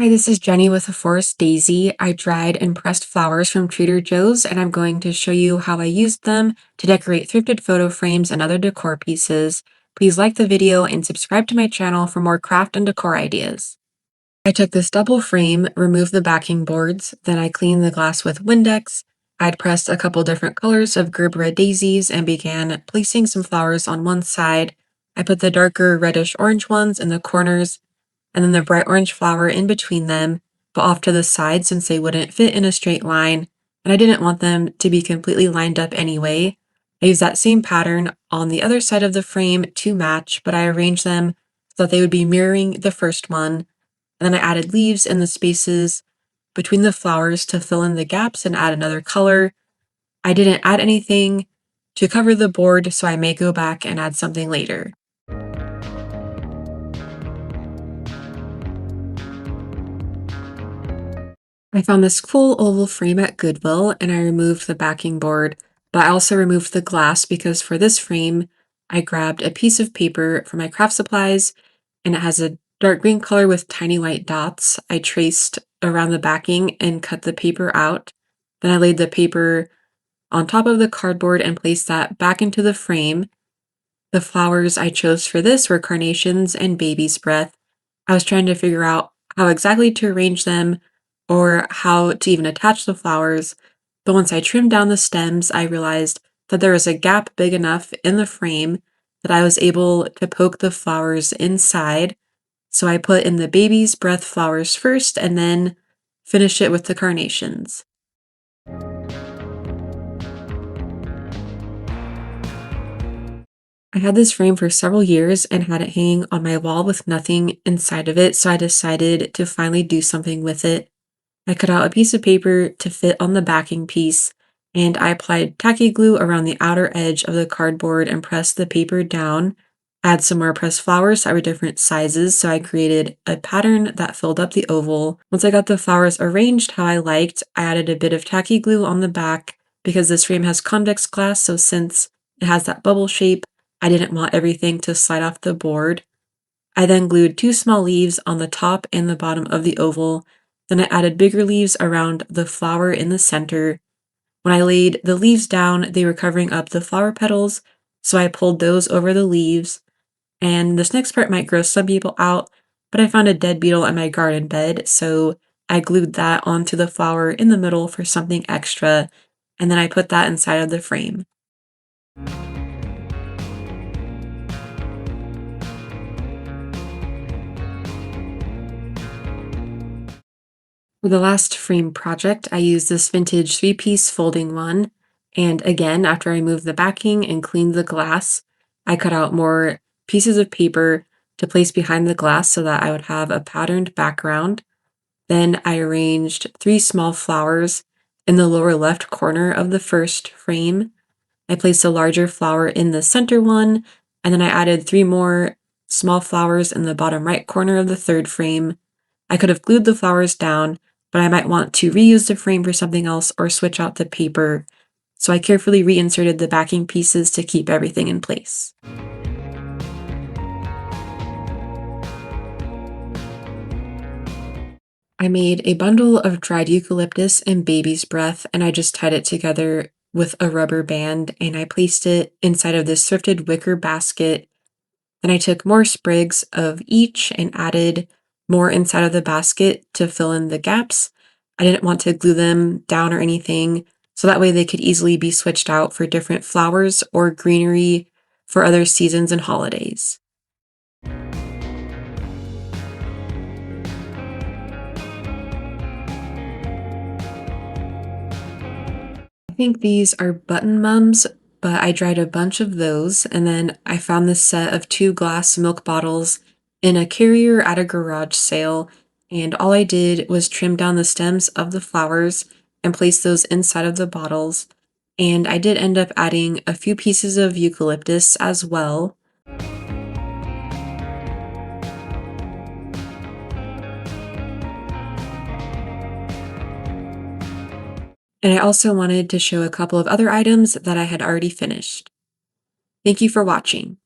Hi, this is Jenny with the Forest Daisy. I dried and pressed flowers from Trader Joe's, and I'm going to show you how I used them to decorate thrifted photo frames and other decor pieces. Please like the video and subscribe to my channel for more craft and decor ideas. I took this double frame, removed the backing boards, then I cleaned the glass with Windex. I'd pressed a couple different colors of Gerber red daisies and began placing some flowers on one side. I put the darker reddish orange ones in the corners and then the bright orange flower in between them, but off to the side since they wouldn't fit in a straight line, and I didn't want them to be completely lined up anyway. I used that same pattern on the other side of the frame to match, but I arranged them so that they would be mirroring the first one, and then I added leaves in the spaces between the flowers to fill in the gaps and add another color. I didn't add anything to cover the board, so I may go back and add something later. I found this cool oval frame at Goodwill and I removed the backing board, but I also removed the glass because for this frame, I grabbed a piece of paper for my craft supplies and it has a dark green color with tiny white dots. I traced around the backing and cut the paper out. Then I laid the paper on top of the cardboard and placed that back into the frame. The flowers I chose for this were carnations and baby's breath. I was trying to figure out how exactly to arrange them or how to even attach the flowers, but once I trimmed down the stems, I realized that there was a gap big enough in the frame that I was able to poke the flowers inside. So I put in the baby's breath flowers first and then finish it with the carnations. I had this frame for several years and had it hanging on my wall with nothing inside of it, so I decided to finally do something with it. I cut out a piece of paper to fit on the backing piece, and I applied tacky glue around the outer edge of the cardboard and pressed the paper down. Add some more pressed flowers that were different sizes, so I created a pattern that filled up the oval. Once I got the flowers arranged how I liked, I added a bit of tacky glue on the back because this frame has convex glass, so since it has that bubble shape, I didn't want everything to slide off the board. I then glued two small leaves on the top and the bottom of the oval. Then I added bigger leaves around the flower in the center. When I laid the leaves down, they were covering up the flower petals, so I pulled those over the leaves. And this next part might gross some people out, but I found a dead beetle on my garden bed, so I glued that onto the flower in the middle for something extra, and then I put that inside of the frame. For the last frame project, I used this vintage three-piece folding one, and again, after I removed the backing and cleaned the glass, I cut out more pieces of paper to place behind the glass so that I would have a patterned background. Then I arranged three small flowers in the lower left corner of the first frame. I placed a larger flower in the center one, and then I added three more small flowers in the bottom right corner of the third frame. I could have glued the flowers down, but I might want to reuse the frame for something else or switch out the paper, so I carefully reinserted the backing pieces to keep everything in place. I made a bundle of dried eucalyptus and baby's breath, and I just tied it together with a rubber band, and I placed it inside of this thrifted wicker basket. Then I took more sprigs of each and added more inside of the basket to fill in the gaps. I didn't want to glue them down or anything, so that way they could easily be switched out for different flowers or greenery for other seasons and holidays. I think these are button mums, but I dried a bunch of those, and then I found this set of two glass milk bottles in a carrier at a garage sale, and all I did was trim down the stems of the flowers and place those inside of the bottles, and I did end up adding a few pieces of eucalyptus as well. And I also wanted to show a couple of other items that I had already finished. Thank you for watching.